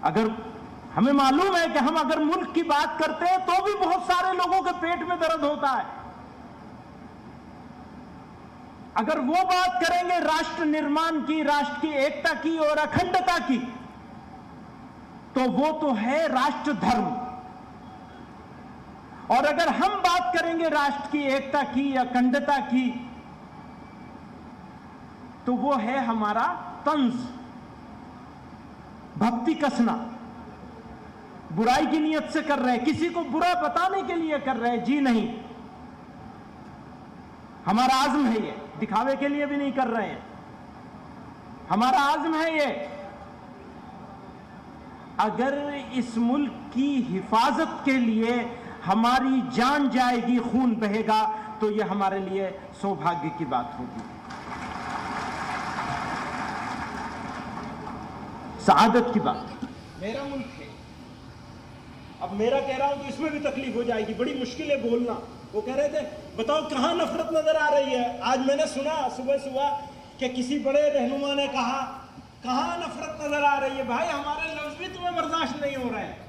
अगर हमें मालूम है कि हम अगर मुल्क की बात करते हैं तो भी बहुत सारे लोगों के पेट में दर्द होता है। अगर वो बात करेंगे राष्ट्र निर्माण की, राष्ट्र की एकता की और अखंडता की, तो वो तो है राष्ट्र धर्म। और अगर हम बात करेंगे राष्ट्र की एकता की, अखंडता की, तो वो है हमारा तंज, भक्ति कसना। बुराई की नीयत से कर रहे हैं, किसी को बुरा बताने के लिए कर रहे हैं, जी नहीं। हमारा आज़म है ये, दिखावे के लिए भी नहीं कर रहे हैं, हमारा आज़म है ये। अगर इस मुल्क की हिफाजत के लिए हमारी जान जाएगी, खून बहेगा, तो ये हमारे लिए सौभाग्य की बात होगी, सआदत की बात। मेरा मुल्क है, अब मेरा कह रहा हूं तो इसमें भी तकलीफ हो जाएगी, बड़ी मुश्किल है बोलना। वो कह रहे थे बताओ कहां नफरत नजर आ रही है। आज मैंने सुना सुबह सुबह कि किसी बड़े रहनुमा ने कहा कहां नफरत नजर आ रही है। भाई हमारे लफ्ज भी तुम्हें बर्दाश्त नहीं हो रहे हैं।